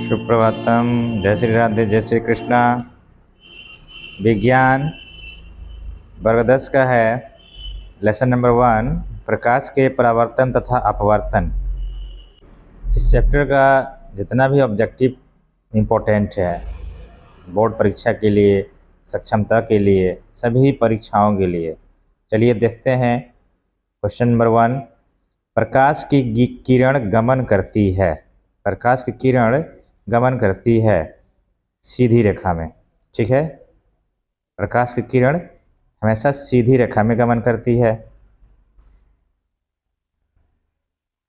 सुप्रभातम। जय श्री राधे, जय श्री कृष्णा। विज्ञान वर्ग 10 का है लेसन नंबर 1, प्रकाश के परावर्तन तथा अपवर्तन। इस चैप्टर का जितना भी ऑब्जेक्टिव इम्पोर्टेंट है बोर्ड परीक्षा के लिए, सक्षमता के लिए, सभी परीक्षाओं के लिए। चलिए देखते हैं। क्वेश्चन नंबर 1, प्रकाश की किरण गमन करती है। प्रकाश की किरण गमन करती है सीधी रेखा में। ठीक है, प्रकाश की किरण हमेशा सीधी रेखा में गमन करती है।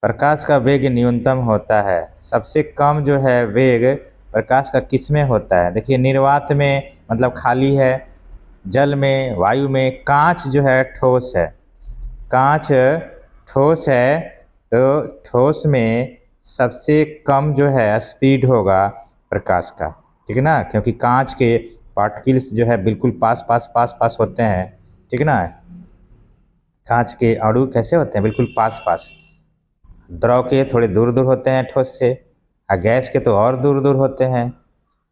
प्रकाश का वेग न्यूनतम होता है। सबसे कम जो है वेग प्रकाश का किस में होता है? देखिए, निर्वात में मतलब खाली है, जल में, वायु में, कांच जो है ठोस है। कांच ठोस है तो ठोस में सबसे कम जो है स्पीड होगा प्रकाश का। ठीक है ना, क्योंकि कांच के पार्टिकल्स जो है बिल्कुल पास पास पास पास होते हैं। ठीक है ना, कांच के अणु कैसे होते हैं? बिल्कुल पास पास। द्रव के थोड़े दूर दूर होते हैं ठोस से, और गैस के तो और दूर दूर होते हैं।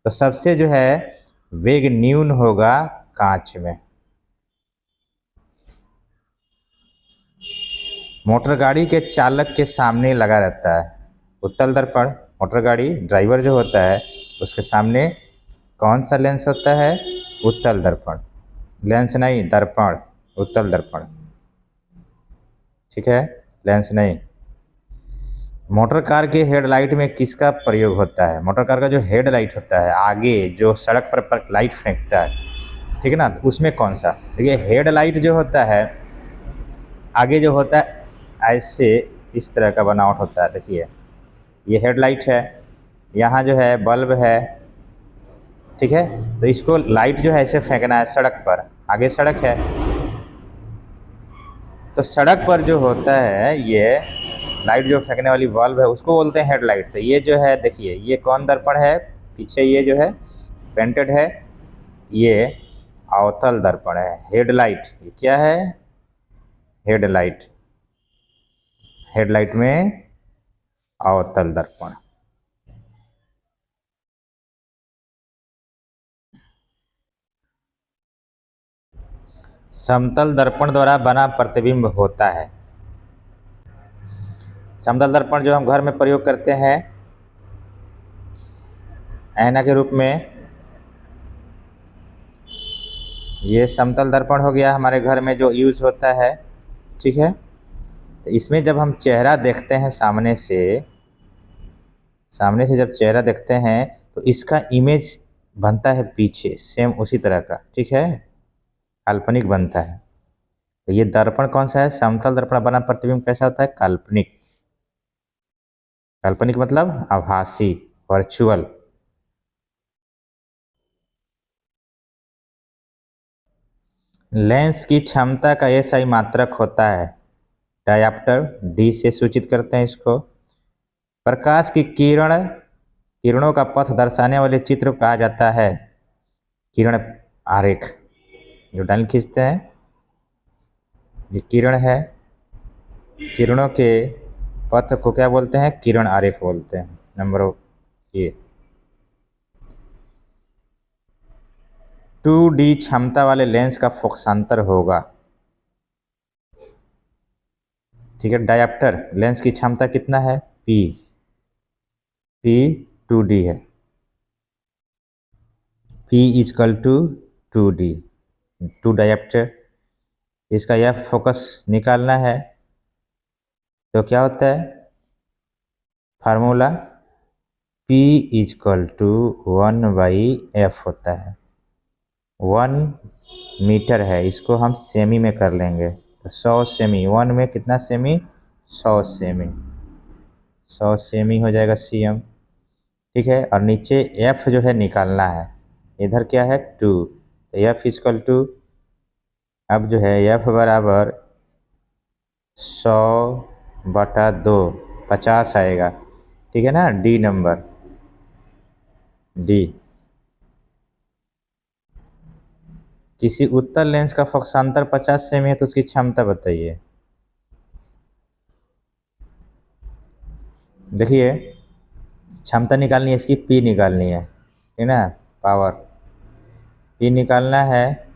तो सबसे जो है वेग न्यून होगा कांच में। मोटर गाड़ी के चालक के सामने लगा रहता है उत्तल दर्पण। मोटर गाड़ी ड्राइवर जो होता है उसके सामने कौन सा लेंस होता है? उत्तल दर्पण। लेंस नहीं, दर्पण, उत्तल दर्पण। ठीक है, लेंस नहीं। मोटर कार के हेडलाइट में किसका प्रयोग होता है? मोटर कार का जो हेडलाइट होता है, आगे जो सड़क पर लाइट फेंकता है, ठीक है ना, तो उसमें कौन सा? देखिए, हेडलाइट जो होता है आगे जो होता है ऐसे इस तरह का बनावट होता है। देखिए, ये हेडलाइट है, यहाँ जो है बल्ब है। ठीक है, तो इसको लाइट जो है ऐसे फेंकना है सड़क पर, आगे सड़क है। तो सड़क पर जो होता है ये लाइट जो फेंकने वाली बल्ब है उसको बोलते हैं हेडलाइट। तो ये जो है देखिए, ये कौन दर्पण है? पीछे ये जो है पेंटेड है, ये अवतल दर्पण है। हेडलाइट ये क्या है? हेडलाइट। हेडलाइट में अवतल दर्पण। समतल दर्पण द्वारा बना प्रतिबिंब होता है। समतल दर्पण जो हम घर में प्रयोग करते हैं ऐना के रूप में, ये समतल दर्पण हो गया हमारे घर में जो यूज होता है। ठीक है, तो इसमें जब हम चेहरा देखते हैं सामने से जब चेहरा देखते हैं तो इसका इमेज बनता है पीछे, सेम उसी तरह का। ठीक है, काल्पनिक बनता है। तो ये दर्पण कौन सा है? समतल दर्पण बना प्रतिबिंब कैसा होता है? काल्पनिक। काल्पनिक मतलब आभासी, वर्चुअल। लेंस की क्षमता का SI मात्रक होता है डायप्टर, D से सूचित करते हैं इसको। प्रकाश की किरणों का पथ दर्शाने वाले चित्र को कहा जाता है किरण आरेख। जो डायल खींचते हैं ये किरण है, किरणों के पथ को क्या बोलते हैं? किरण आरेख बोलते हैं। नंबर ये 2D क्षमता वाले लेंस का फोकसांतर होगा। ठीक है, डायप्टर लेंस की क्षमता कितना है? P 2D है। P is equal to 2D, 2 dioptre. इसका यह फोकस निकालना है तो क्या होता है formula? P is equal to 1/f होता है। 1 मीटर है, इसको हम सेमी में कर लेंगे तो 100 सेमी। 1 में कितना सेमी? 100 सेमी। 100 सेमी हो जाएगा cm। ठीक है, और नीचे f जो है निकालना है। इधर क्या है? 2, तो f इजकल टू, अब जो है f बराबर 100/2, 50 आएगा। ठीक है ना, D नंबर, D। किसी उत्तल लेंस का फोकसांतर 50 सेमी है तो उसकी क्षमता बताइए। देखिए, क्षमता निकालनी है इसकी, पी निकालनी है, ठीक ना, पावर पी निकालना है।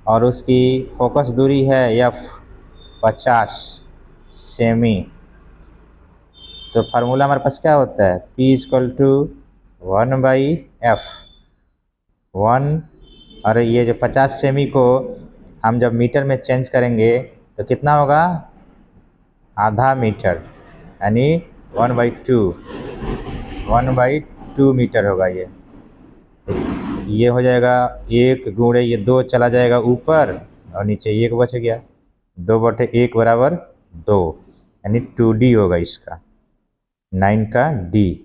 और उसकी फोकस दूरी है एफ 50 सेमी। तो फार्मूला हमारे पास क्या होता है, P इक्वल टू 1/f 1। और ये जो 50 सेमी को हम जब मीटर में चेंज करेंगे तो कितना होगा, आधा मीटर, यानी 1/2 मीटर होगा ये हो जाएगा 1 × ये 2 चला जाएगा ऊपर और नीचे 1 बच गया, 2/1 बराबर 2, यानी 2D होगा इसका, 9 का D,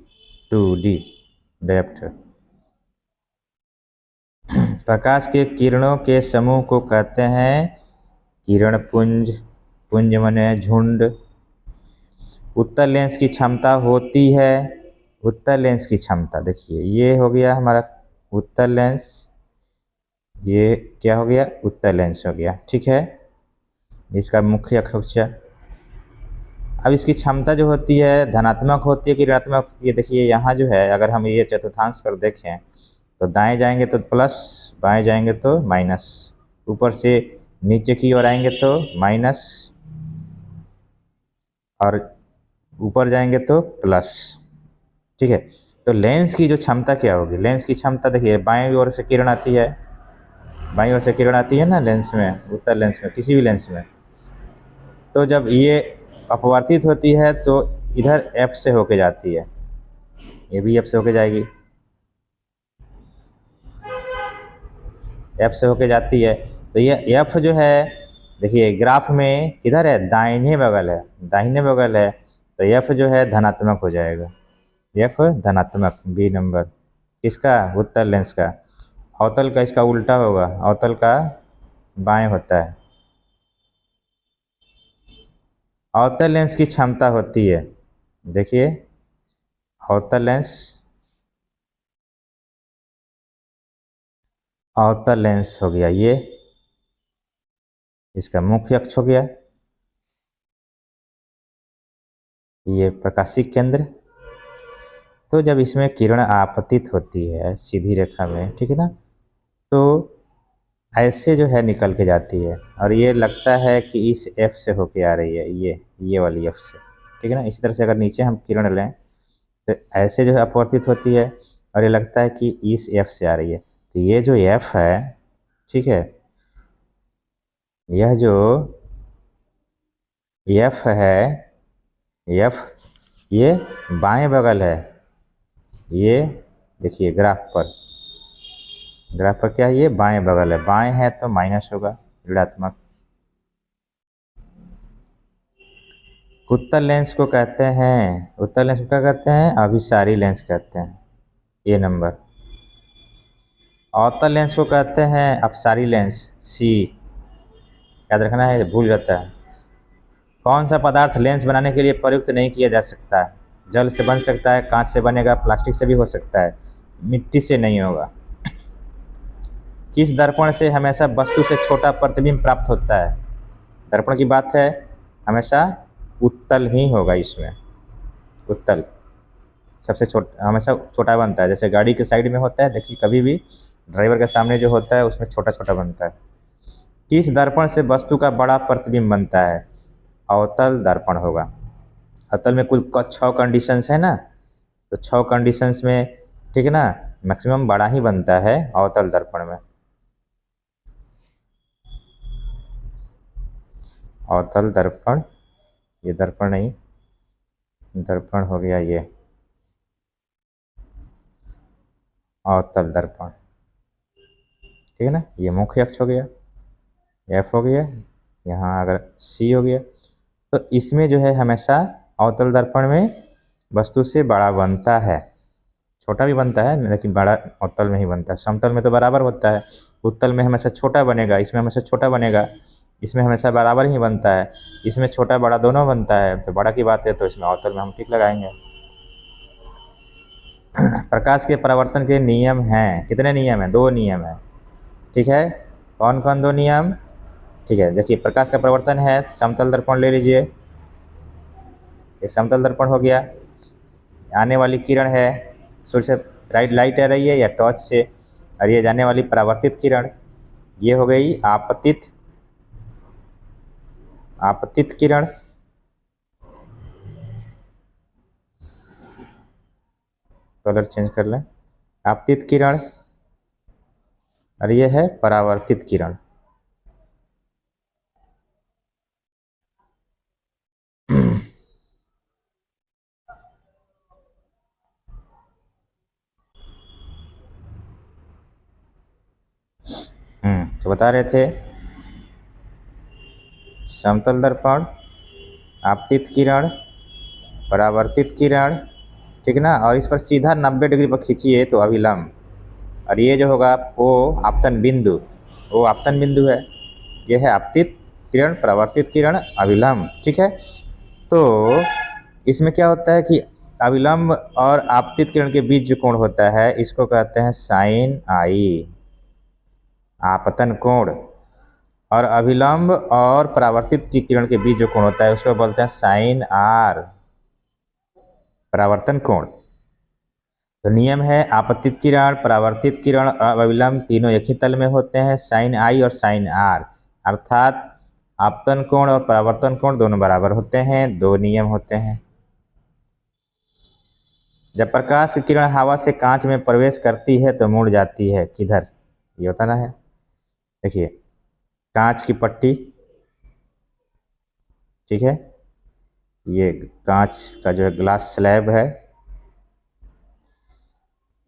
2D डायोप्टर। प्रकाश के किरणों के समूह को कहते हैं किरण पुंज, पुंज माने झुंड। उत्तल लेंस की क्षमता होती है, उत्तल लेंस की क्षमता देखिए ये हो गया हमारा उत्तल लेंस, ये क्या हो गया, उत्तल लेंस हो गया, ठीक है, इसका मुख्य अक्ष। अब इसकी क्षमता जो होती है धनात्मक होती है कि ऋणात्मक, ये देखिए यहाँ जो है अगर हम ये चतुर्थांश पर देखें तो दाएं जाएंगे तो प्लस, बाएं जाएंगे तो माइनस, ऊपर से नीचे की ओर आएंगे तो माइनस, और ऊपर जाएंगे तो प्लस, ठीक है। तो लेंस की जो क्षमता क्या होगी, लेंस की क्षमता देखिए बाएं ओर से किरण आती है, बाईं ओर से किरण आती है ना लेंस में, उत्तल लेंस में, किसी भी लेंस में। तो जब ये अपवर्तित होती है तो इधर एफ से होके जाती है, ये भी एफ से होके जाएगी, एफ से होके जाती है। तो ये एफ जो है देखिए ग्राफ में किधर है, दाहिने बगल है, दाहिने बगल है, तो एफ जो है धनात्मक हो जाएगा, एफ धनात्मक, बी नंबर किसका, उत्तल लेंस का। अवतल का इसका उल्टा होगा, अवतल का बाएं होता है। अवतल लेंस की क्षमता होती है, देखिए अवतल लेंस, अवतल लेंस हो गया ये, इसका मुख्य अक्ष हो गया, ये प्रकाशिक केंद्र। तो जब इसमें किरण आपतित होती है सीधी रेखा में, ठीक है ना, तो ऐसे जो है निकल के जाती है और ये लगता है कि इस एफ से होके आ रही है, ये वाली एफ से, ठीक है ना। इसी तरह से अगर नीचे हम किरण लें तो ऐसे जो है अपवर्तित होती है और ये लगता है कि इस एफ से आ रही है। तो ये जो एफ है, ठीक है, यह जो एफ है, एफ ये बाएं बगल है, ये देखिए ग्राफ पर, ग्राफ पर क्या है, ये बाएं बगल है, बाएं है तो माइनस होगा, ऋणात्मक। उत्तल लेंस को कहते हैं, उत्तल लेंस को क्या कहते हैं, अभिसारी लेंस कहते हैं, ये नंबर। अवतल लेंस को कहते हैं अपसारी लेंस, सी, याद रखना है, भूल जाता है। कौन सा पदार्थ लेंस बनाने के लिए प्रयुक्त नहीं किया जा सकता है, जल से बन सकता है, कांच से बनेगा, प्लास्टिक से भी हो सकता है, मिट्टी से नहीं होगा। किस दर्पण से हमेशा वस्तु से छोटा प्रतिबिंब प्राप्त होता है, दर्पण की बात है, हमेशा उत्तल ही होगा, इसमें उत्तल सबसे छोटा, हमेशा छोटा बनता है। जैसे गाड़ी के साइड में होता है देखिए, कभी भी ड्राइवर के सामने जो होता है उसमें छोटा छोटा बनता है। किस दर्पण से वस्तु का बड़ा प्रतिबिंब बनता है, अवतल दर्पण होगा। अवतल में कुल 6 कंडीशंस है ना, तो 6 कंडीशंस में, ठीक है ना, मैक्सिमम बड़ा ही बनता है अवतल दर्पण में। अवतल दर्पण, ये दर्पण नहीं, दर्पण हो गया ये अवतल दर्पण, ठीक है ना। ये मुख्य अक्ष हो गया, एफ हो गया, यहाँ अगर सी हो गया, तो इसमें जो है हमेशा अवतल दर्पण में वस्तु से बड़ा बनता है, छोटा भी बनता है लेकिन बड़ा अवतल में ही बनता है। समतल में तो बराबर होता है, उत्तल में हमेशा छोटा बनेगा, इसमें हमेशा छोटा बनेगा, इसमें हमेशा बराबर ही बनता है, इसमें छोटा बड़ा दोनों बनता है। तो बड़ा की बात है तो इसमें अवतल में हम टिक लगाएंगे। प्रकाश के परावर्तन के नियम हैं, कितने नियम हैं, 2 नियम हैं, ठीक है। कौन कौन 2 नियम, ठीक है, देखिए प्रकाश का परावर्तन है, समतल दर्पण ले लीजिए, ये समतल दर्पण हो गया, आने वाली किरण है सूर्य से राइट लाइट आ रही है या टॉर्च से, और ये जाने वाली परावर्तित किरण, ये हो गई आपतित आपतित किरण। कलर चेंज कर लें, आपतित किरण, और ये है परावर्तित किरण। तो बता रहे थे समतल दर्पण, आपतित किरण, परावर्तित किरण, ठीक ना, और इस पर सीधा 90 डिग्री पर खींचिए तो अभिलंब, और ये जो होगा वो आपतन बिंदु, वो आपतन बिंदु है, ये है आपतित किरण, परावर्तित किरण, अभिलंब, ठीक है। तो इसमें क्या होता है कि अभिलंब और आपतित किरण के बीच जो कोण होता है इसको कहते हैं साइन आई, आपतन कोण, और अभिलंब और परावर्तित की किरण के बीच जो कोण होता है उसको बोलते हैं साइन आर, परावर्तन कोण। तो नियम है आपतित किरण, परावर्तित किरण और अभिलंब तीनों एक ही तल में होते हैं, साइन आई और साइन आर, अर्थात आपतन कोण और परावर्तन कोण दोनों बराबर होते हैं, दो नियम होते हैं। जब प्रकाश की किरण हवा से कांच में प्रवेश करती है तो मुड़ जाती है, किधर, ये बताना है। देखिए कांच की पट्टी, ठीक है, ये कांच का जो है ग्लास स्लैब है,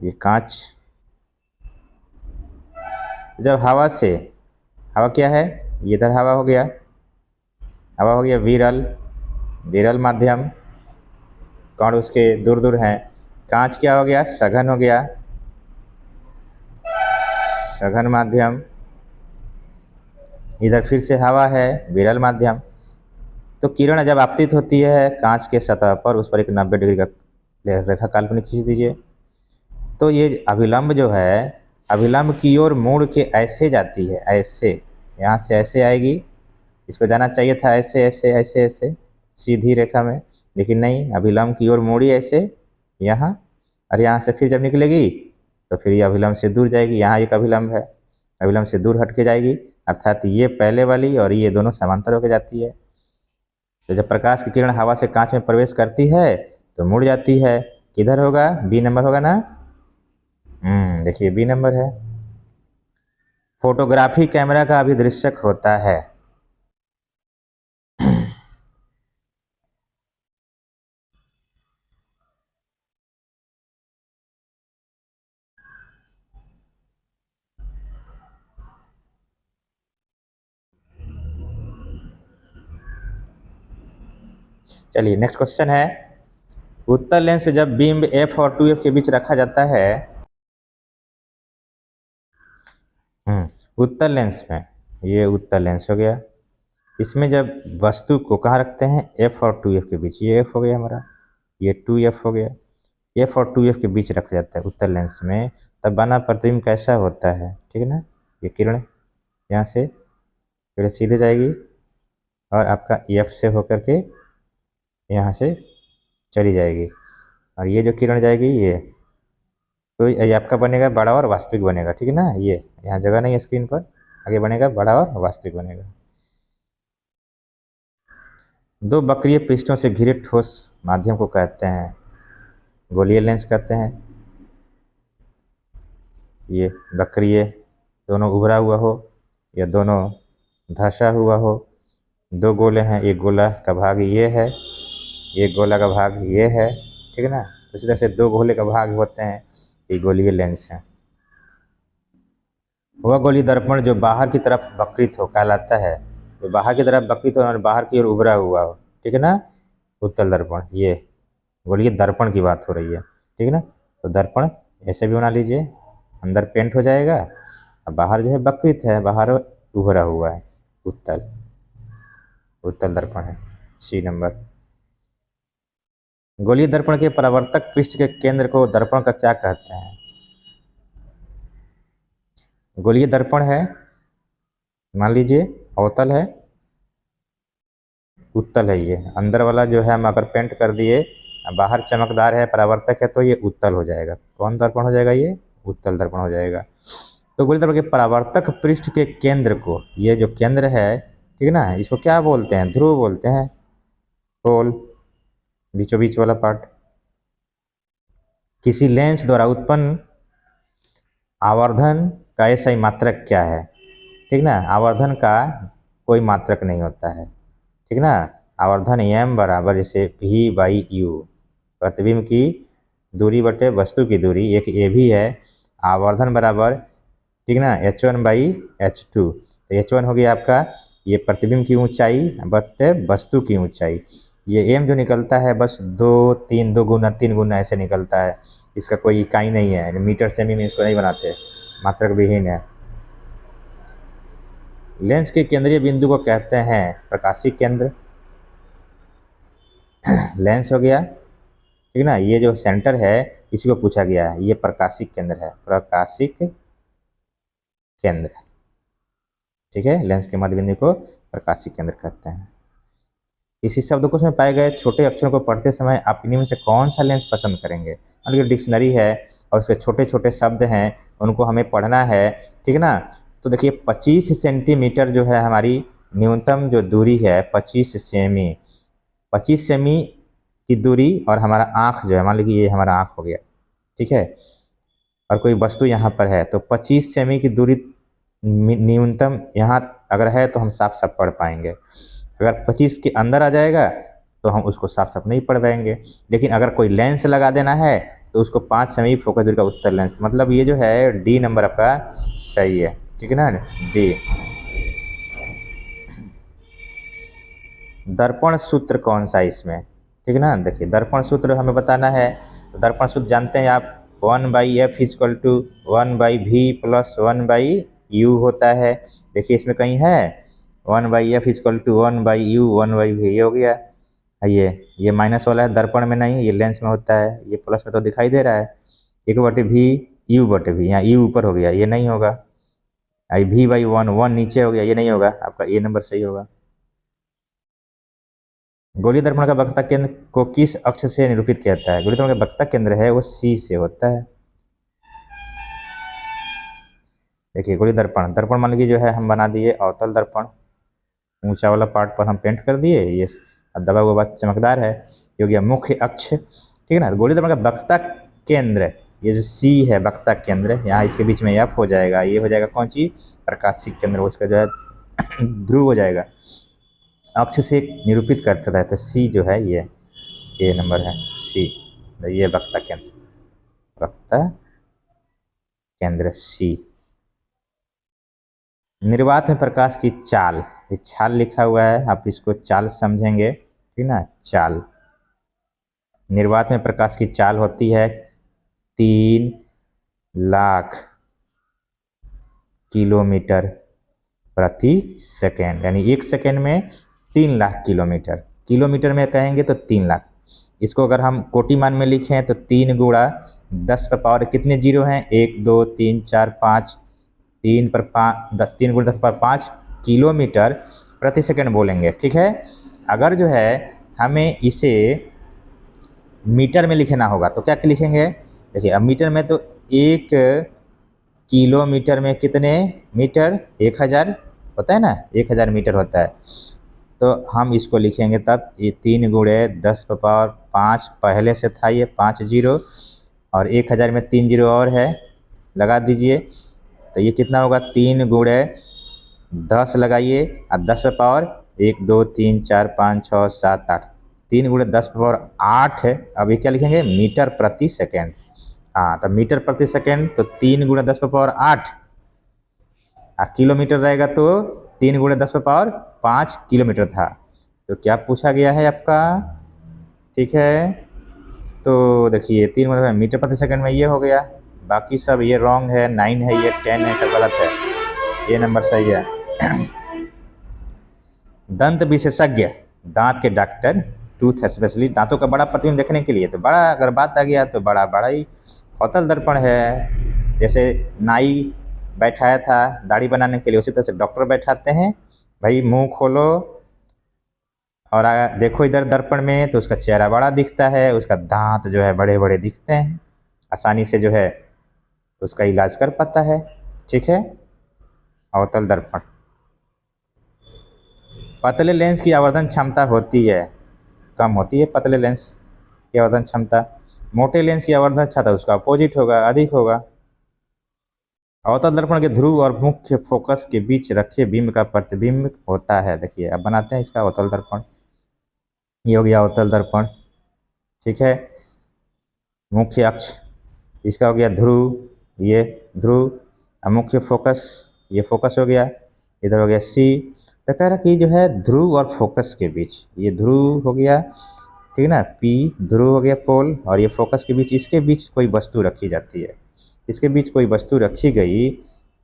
ये कांच, जब हवा से, हवा क्या है, ये इधर हवा हो गया, हवा हो गया विरल, विरल माध्यम, कण उसके दूर दूर हैं, कांच क्या हो गया, सघन हो गया, सघन माध्यम, इधर फिर से हवा है, विरल माध्यम। तो किरण जब आपतित होती है कांच के सतह पर, उस पर एक 90 डिग्री का रेखा काल्पनिक खींच दीजिए। तो ये अभिलंब जो है, अभिलंब की ओर मुड़ के ऐसे जाती है, ऐसे, यहाँ से ऐसे आएगी, इसको जाना चाहिए था ऐसे ऐसे ऐसे ऐसे सीधी रेखा में, लेकिन नहीं, अभिलंब की ओर मोड़ी ऐसे यहाँ, और यहाँ से फिर जब निकलेगी तो फिर ये अभिलंब से दूर जाएगी, यहाँ एक अभिलंब है, अभिलंब से दूर हट के जाएगी, अर्थात ये पहले वाली और ये दोनों समांतर होकर जाती है। तो जब प्रकाश की किरण हवा से कांच में प्रवेश करती है तो मुड़ जाती है, किधर होगा, बी नंबर होगा ना। देखिए बी नंबर है। फोटोग्राफी कैमरा का अभिदृश्यक होता है। चलिए नेक्स्ट क्वेश्चन है, उत्तल लेंस पे जब बीम एफ और 2f के बीच रखा जाता है, उत्तल लेंस में, ये उत्तल लेंस हो गया, इसमें जब वस्तु को कहाँ रखते हैं, एफ और 2f के बीच, ये एफ हो गया हमारा, ये 2f हो गया, एफ और 2f के बीच रखा जाता है उत्तल लेंस में, तब बना प्रतिबिंब कैसा होता है, ठीक है ना। ये किरण यहाँ से किरण सीधे जाएगी और आपका एफ से होकर के यहाँ से चली जाएगी, और ये जो किरण जाएगी ये, तो ये आपका बनेगा बड़ा और वास्तविक बनेगा, ठीक है ना। ये यहाँ जगह नहीं है स्क्रीन पर, आगे बनेगा बड़ा और वास्तविक बनेगा। दो वक्रीय पृष्ठों से घिरे ठोस माध्यम को कहते हैं, गोलीय लेंस कहते हैं। ये वक्रीय, दोनों उभरा हुआ हो या दोनों धंसा हुआ हो, दो गोले हैं, एक गोला का भाग ये है, एक गोला का भाग ये है, ठीक है ना। उसी तरह से दो गोले का भाग होते हैं, ये गोलीय लेंस है। वह गोलीय दर्पण जो बाहर की तरफ वक्रित हो कहलाता है, जो बाहर की तरफ वक्रित हो और बाहर की ओर उभरा हुआ हो, ठीक है ना, उत्तल दर्पण। ये गोलीय दर्पण की बात हो रही है, ठीक है ना। तो दर्पण ऐसे भी बना लीजिए, अंदर पेंट हो जाएगा और बाहर जो है वक्रित है, बाहर उभरा हुआ है, उत्तल, उत्तल दर्पण है, सी नंबर। गोलीय दर्पण के परावर्तक पृष्ठ के केंद्र को दर्पण का क्या कहते हैं। गोलीय दर्पण है, मान लीजिए अवतल है, उत्तल है, ये अंदर वाला जो है हम अगर पेंट कर दिए अब बाहर चमकदार है, परावर्तक है, तो ये उत्तल हो जाएगा। कौन दर्पण हो जाएगा? ये उत्तल दर्पण हो जाएगा। तो गोलीय दर्पण के परावर्तक पृष्ठ के केंद्र को, ये जो केंद्र है, ठीक है ना, इसको क्या बोलते हैं? ध्रुव बोलते हैं, पोल, बीचों बीच वाला पार्ट। किसी लेंस द्वारा उत्पन्न आवर्धन का ऐसा ही मात्रक क्या है? ठीक ना, आवर्धन का कोई मात्रक नहीं होता है, ठीक ना। आवर्धन m बराबर जैसे v/u, प्रतिबिंब की दूरी बटे वस्तु की दूरी, एक ये भी है। आवर्धन बराबर, ठीक ना, h1/h2। तो h1 हो गया आपका ये प्रतिबिंब की ऊंचाई बटे वस्तु की ऊंचाई। ये m जो निकलता है बस 2 गुना 3 गुना ऐसे निकलता है, इसका कोई इकाई नहीं है, मीटर सेमी में इसको नहीं बनाते, मात्रक विहीन है। लेंस के केंद्रीय बिंदु को कहते हैं प्रकाशिक केंद्र। लेंस हो गया, ठीक ना, ये जो सेंटर है इसी को पूछा गया है, ये प्रकाशिक केंद्र है, प्रकाशिक केंद्र, ठीक है। लेंस के मध्य बिंदु को प्रकाशिक केंद्र कहते हैं। इसी शब्दकोश में पाए गए छोटे अक्षरों को पढ़ते समय आप इनमें से कौन सा लेंस पसंद करेंगे? मान लीजिए डिक्शनरी है और उसके छोटे छोटे शब्द हैं, उनको हमें पढ़ना है, ठीक है ना। तो देखिए 25 सेंटीमीटर जो है हमारी न्यूनतम जो दूरी है, 25 सेमी, 25 सेमी की दूरी, और हमारा आँख जो है, मान लीजिए ये हमारा आँख हो गया, ठीक है, और कोई वस्तु यहाँ पर है, तो 25 सेमी की दूरी न्यूनतम यहाँ अगर है तो हम साफ साफ पढ़ पाएंगे। अगर 25 के अंदर आ जाएगा तो हम उसको साफ साफ नहीं पढ़ पाएंगे। लेकिन अगर कोई लेंस लगा देना है तो उसको 5 सेमी फोकस दूरी का उत्तर लेंस, मतलब ये जो है डी नंबर आपका सही है, ठीक है ना, डी। दर्पण सूत्र कौन सा इसमें, ठीक है ना। देखिए दर्पण सूत्र हमें बताना है, तो दर्पण सूत्र जानते हैं आप, 1/f = 1/v + 1/u होता है। देखिए इसमें कहीं है 1/f = 1/u 1/v, ये हो गया। ये माइनस वाला है, दर्पण में नहीं, ये लेंस में होता है, ये प्लस में तो दिखाई दे रहा है। 1/v u/v, यहाँ u ऊपर हो गया, ये नहीं होगा। v/1, 1 नीचे हो गया, ये नहीं होगा, आपका ए नंबर सही होगा। गोलीय दर्पण का वक्रता केंद्र को किस अक्ष से निरूपित किया जाता है? गोलीय दर्पण का वक्रता केंद्र है वो सी से होता है। देखिए गोलीय दर्पण, दर्पण मान लीजिए जो है हम बना दिए अवतल दर्पण, ऊंचा वाला पार्ट पर हम पेंट कर दिए, ये दबा हुआ बात चमकदार है, ये हो गया मुख्य अक्ष, ठीक है ना। गोलीय दर्पण का वक्रता केंद्र, ये जो सी है वक्रता केंद्र, यहाँ इसके बीच में एफ हो जाएगा, ये हो जाएगा कौन सी? प्रकाशिक केंद्र, उसका जो है ध्रुव हो जाएगा, अक्ष से निरूपित करता है। तो सी जो है ये नंबर है सी, ये वक्रता केंद्र, वक्रता केंद्र सी। निर्वात में प्रकाश की चाल, ये चाल लिखा हुआ है, आप इसको चाल समझेंगे, ठीक ना, चाल। निर्वात में प्रकाश की चाल होती है 3 लाख किलोमीटर प्रति सेकेंड, यानी 1 सेकेंड में 3 लाख किलोमीटर। किलोमीटर में कहेंगे तो 3 लाख। इसको अगर हम कोटि मान में लिखें तो 3 गुणा 10 पर पावर कितने जीरो हैं? 1 2 3 4 5, 3 पर 5, 3 गुणा 10 पर 5 किलोमीटर प्रति सेकेंड बोलेंगे, ठीक है। अगर जो है हमें इसे मीटर में लिखना होगा तो क्या लिखेंगे? देखिए अब मीटर में तो 1 किलोमीटर में कितने मीटर? 1000 होता है ना, 1000 मीटर होता है। तो हम इसको लिखेंगे तब, ये 3 गुणे 10 पर पावर 5 पहले से था, ये 5 जीरो, और 1000 में 3 जीरो और है, लगा दीजिए, तो ये कितना होगा? 3 गुणे 10 लगाइए और 10 पर पावर 1 2 3 4 5 6 7 8, 3 गुणे 10 पर पावर 8 है। अब ये क्या लिखेंगे? मीटर प्रति सेकेंड। हाँ, तो मीटर प्रति सेकेंड, तो 3 गुणे 10 पर पावर 8, किलोमीटर रहेगा तो 3 गुणे 10 पर पावर 5 किलोमीटर था। तो क्या पूछा गया है आपका, ठीक है। तो देखिए 3 गुणे मीटर प्रति सेकेंड में ये हो गया, बाकी सब ये रॉन्ग है, 9 है, ये 10 है, सब गलत है, ये नंबर सही है। दंत विशेषज्ञ, दांत के डॉक्टर, टूथ स्पेशली, दांतों का बड़ा प्रतिबिंब देखने के लिए, तो बड़ा अगर बात आ गया तो बड़ा ही अवतल दर्पण है। जैसे नाई बैठाया था दाढ़ी बनाने के लिए, उसी तरह से डॉक्टर बैठाते हैं, भाई मुंह खोलो और देखो इधर दर्पण में तो उसका चेहरा बड़ा दिखता है, उसका दांत जो है बड़े बड़े दिखते हैं, आसानी से जो है उसका इलाज कर पाता है। ठीक है। अवतल दर्पण। पतले लेंस की आवर्धन क्षमता होती है, कम होती है पतले लेंस की आवर्धन क्षमता। मोटे लेंस की आवर्धन क्षमता उसका अपोजिट होगा, अधिक होगा। अवतल दर्पण के ध्रुव और मुख्य फोकस के बीच रखे बिंब का प्रतिबिंब होता है। देखिए अब बनाते हैं इसका अवतल दर्पण। ये हो गया अवतल दर्पण। ठीक है। मुख्य अक्ष इसका हो गया ध्रुव, ये ध्रुव। मुख्य फोकस, ये फोकस हो गया, इधर हो गया सी। तो कह रहा कि जो है ध्रुव और फोकस के बीच, ये ध्रुव हो गया, ठीक है ना, पी ध्रुव हो गया पोल, और ये फोकस के बीच, इसके बीच कोई वस्तु रखी जाती है। इसके बीच कोई वस्तु रखी गई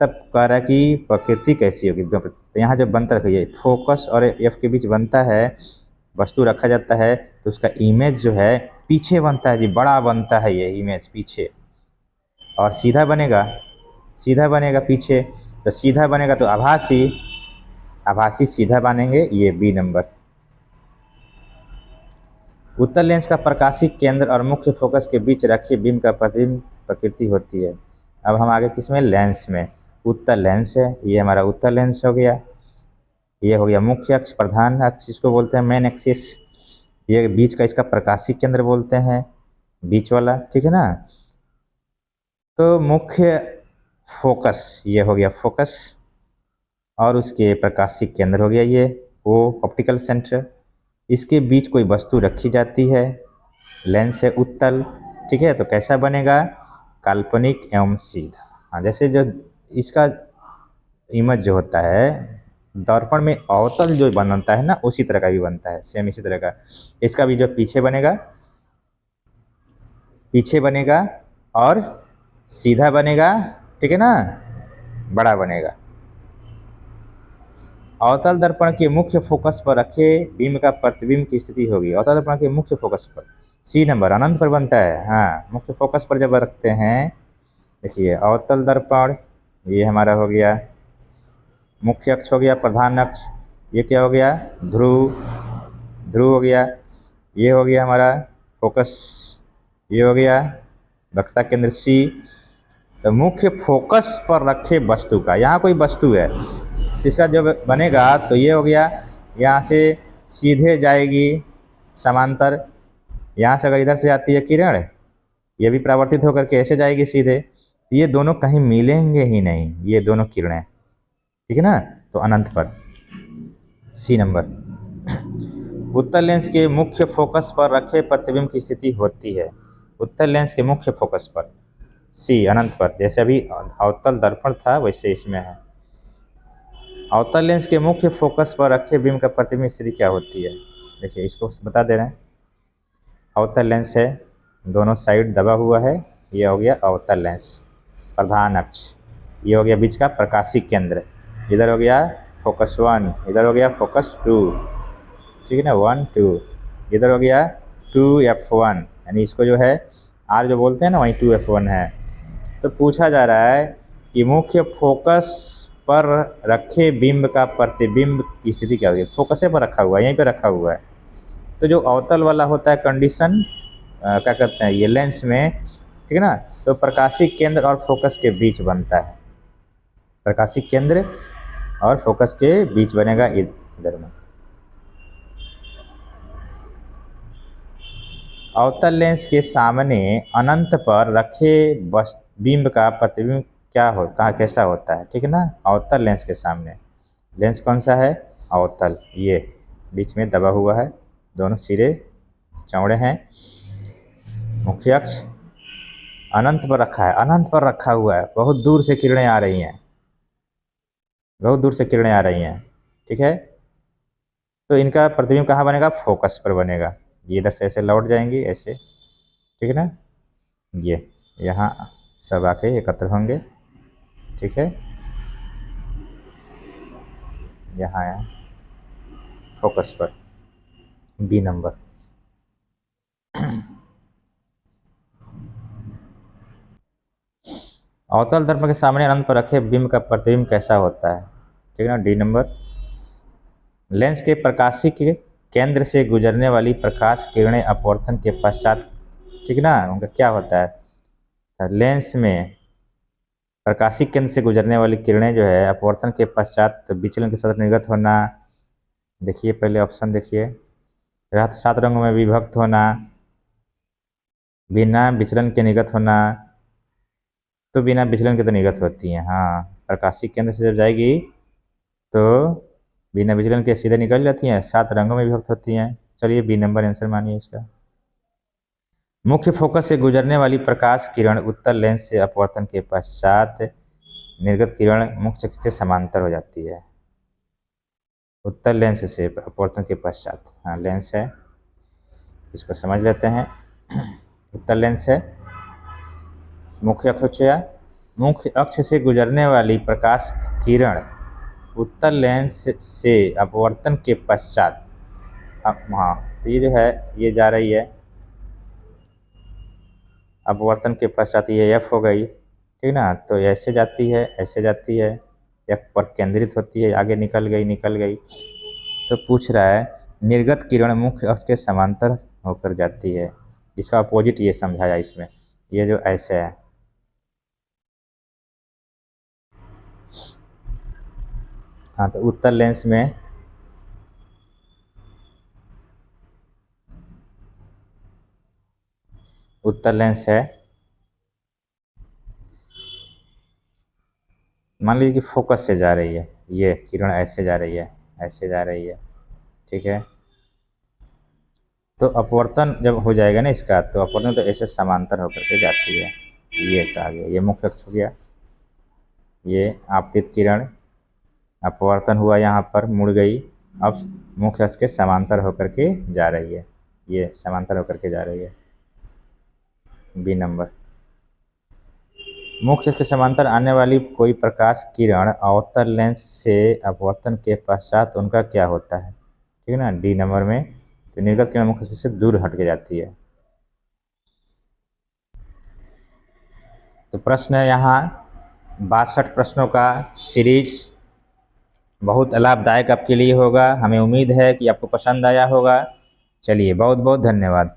तब कह रहा कि प्रकृति कैसी होगी। तो यहाँ जब बनता है, ये फोकस और एफ के बीच बनता है, वस्तु रखा जाता है तो उसका इमेज जो है पीछे बनता है जी, बड़ा बनता है ये इमेज पीछे। और सीधा बनेगा, सीधा बनेगा पीछे, तो सीधा बनेगा तो आभासी, आभासी सीधा बनेंगे, ये बी नंबर। उत्तल लेंस का प्रकाशिक केंद्र और मुख्य फोकस के बीच रखे बिंब का प्रतिबिंब प्रकृति होती है। अब हम आगे किसमें, लेंस में। उत्तल लेंस है, ये हमारा उत्तल लेंस हो गया। ये हो गया मुख्य अक्ष, प्रधान अक्ष इसको बोलते हैं, मेन एक्सिस। ये बीच का इसका प्रकाशिक केंद्र बोलते हैं, बीच वाला। ठीक है ना। तो मुख्य फोकस, ये हो गया फोकस, और उसके प्रकाशिक केंद्र हो गया ये वो ऑप्टिकल सेंटर। इसके बीच कोई वस्तु रखी जाती है, लेंस है उत्तल। ठीक है। तो कैसा बनेगा, काल्पनिक एवं सीधा। हाँ, जैसे जो इसका इमेज जो होता है दर्पण में अवतल जो बनता है ना, उसी तरह का भी बनता है, सेम इसी तरह का। इसका भी जो पीछे बनेगा, पीछे बनेगा और सीधा बनेगा। ठीक है ना, बड़ा बनेगा। अवतल दर्पण के मुख्य फोकस पर रखे बिंब का प्रतिबिंब की स्थिति होगी। अवतल दर्पण के मुख्य फोकस पर, सी नंबर, अनंत पर बनता है। हाँ, मुख्य फोकस पर जब रखते हैं, देखिए अवतल दर्पण, ये हमारा हो गया मुख्य अक्ष, हो गया प्रधान अक्ष। ये क्या हो गया, ध्रुव, ध्रुव हो गया। ये हो गया हमारा फोकस, ये हो गया वक्रता केंद्र सी। तो मुख्य फोकस पर रखे वस्तु का, यहाँ कोई वस्तु है, इसका जो बनेगा तो ये हो गया, यहाँ से सीधे जाएगी समांतर। यहाँ से अगर इधर से आती है किरण, ये भी परावर्तित होकर के ऐसे जाएगी सीधे, ये दोनों कहीं मिलेंगे ही नहीं, ये दोनों किरणें। ठीक है ना। तो अनंत पर, सी नंबर। उत्तल लेंस के मुख्य फोकस पर रखे प्रतिबिंब की स्थिति होती है। उत्तल लेंस के मुख्य फोकस पर, सी अनंत पर। जैसे अभी अवतल दर्पण था वैसे इसमें है। अवतल लेंस के मुख्य फोकस पर रखे बिंब का प्रतिबिंब स्थिति क्या होती है। देखिए इसको बता दे रहे हैं। अवतल लेंस है, दोनों साइड दबा हुआ है, ये हो गया अवतल लेंस, प्रधान अक्ष। ये हो गया बीच का प्रकाशिक केंद्र, इधर हो गया फोकस 1, इधर हो गया फोकस 2। ठीक है ना, 1 2, इधर हो गया 2f1, यानी इसको जो है आर जो बोलते हैं ना, वहीं 2f1 है। तो पूछा जा रहा है कि मुख्य फोकस पर रखे बिंब का प्रतिबिंब की स्थिति क्या होगी। फोकस पर रखा हुआ है, यहीं पे रखा हुआ है। तो जो अवतल वाला होता है कंडीशन, क्या कहते हैं ये लेंस में, ठीक है ना, तो प्रकाशिक केंद्र और फोकस के बीच बनता है, प्रकाशिक केंद्र और फोकस के बीच बनेगा इधर में। अवतल लेंस के सामने अनंत पर रखे बिंब का प्रतिबिंब क्या हो, कहाँ कैसा होता है। ठीक है ना। अवतल लेंस के सामने, लेंस कौन सा है, अवतल, ये बीच में दबा हुआ है, दोनों सिरे चौड़े हैं, मुख्य अक्ष अनंत पर रखा है, अनंत पर रखा हुआ है, बहुत दूर से किरणें आ रही हैं, बहुत दूर से किरणें आ रही हैं। ठीक है। तो इनका प्रतिबिंब कहाँ बनेगा, फोकस पर बनेगा। ये इधर से ऐसे लौट जाएंगी ऐसे, ठीक है ना, ये यहाँ सब आके एकत्र होंगे। ठीक है, यहाँ आया फोकस पर, बी नंबर। अवतल दर्पण के सामने अनंत पर रखे बिंब का प्रतिबिंब कैसा होता है। ठीक है ना, डी नंबर। लेंस के प्रकाशिक केंद्र से गुजरने वाली प्रकाश किरणें अपवर्तन के पश्चात, ठीक ना, उनका क्या होता है, लेंस में प्रकाशिक केंद्र से गुजरने वाली किरणें जो है अपवर्तन के पश्चात विचलन के साथ निर्गत होना। देखिए पहले ऑप्शन देखिए, 7 रंगों में विभक्त होना, बिना विचलन के निर्गत होना। तो बिना विचलन के तो निर्गत होती हैं, हाँ, प्रकाशिक केंद्र से जब जाएगी तो बिना विचलन के सीधे निकल जाती हैं, 7 रंगों में विभक्त होती हैं। चलिए बी नंबर आंसर मानिए इसका। मुख्य फोकस से गुजरने वाली प्रकाश किरण उत्तल लेंस से अपवर्तन के पश्चात निर्गत किरण मुख्य अक्ष के समांतर हो जाती है। उत्तल लेंस से अपवर्तन के पश्चात, हाँ लेंस है, इसको समझ लेते हैं। उत्तल लेंस है, मुख्य अक्ष से गुजरने वाली प्रकाश किरण उत्तल लेंस से अपवर्तन के पश्चात, हाँ तो ये जो है ये जा रही है अपवर्तन के पश्चात, ये एफ हो गई, ठीक ना, तो ऐसे जाती है, ऐसे जाती है, एफ पर केंद्रित होती है, आगे निकल गई। तो पूछ रहा है निर्गत किरण मुख्य अक्ष के समांतर होकर जाती है, इसका अपोजिट ये समझाया इसमें, ये जो ऐसे है, हाँ तो उत्तल लेंस में उत्तल लेंस है, मान लीजिए कि फोकस से जा रही है, ये किरण ऐसे जा रही है, ऐसे जा रही है, ठीक है, तो अपवर्तन जब हो जाएगा ना इसका, तो अपवर्तन तो ऐसे समांतर होकर के जाती है, ये कहा गया, ये मुख्य अक्ष हो गया, ये आपतित किरण अपवर्तन हुआ, यहाँ पर मुड़ गई, अब मुख्य अक्ष के समांतर होकर के जा रही है, ये समांतर होकर के जा रही है, बी नंबर। मुख्य अक्ष के समांतर आने वाली कोई प्रकाश किरण अवतल लेंस से अपवर्तन के पश्चात उनका क्या होता है, ठीक है ना, डी नंबर में, तो निर्गत किरण मुख्य अक्ष से दूर हट के जाती है। तो प्रश्न है यहाँ 62 प्रश्नों का सीरीज बहुत लाभदायक आपके लिए होगा, हमें उम्मीद है कि आपको पसंद आया होगा। चलिए बहुत बहुत धन्यवाद।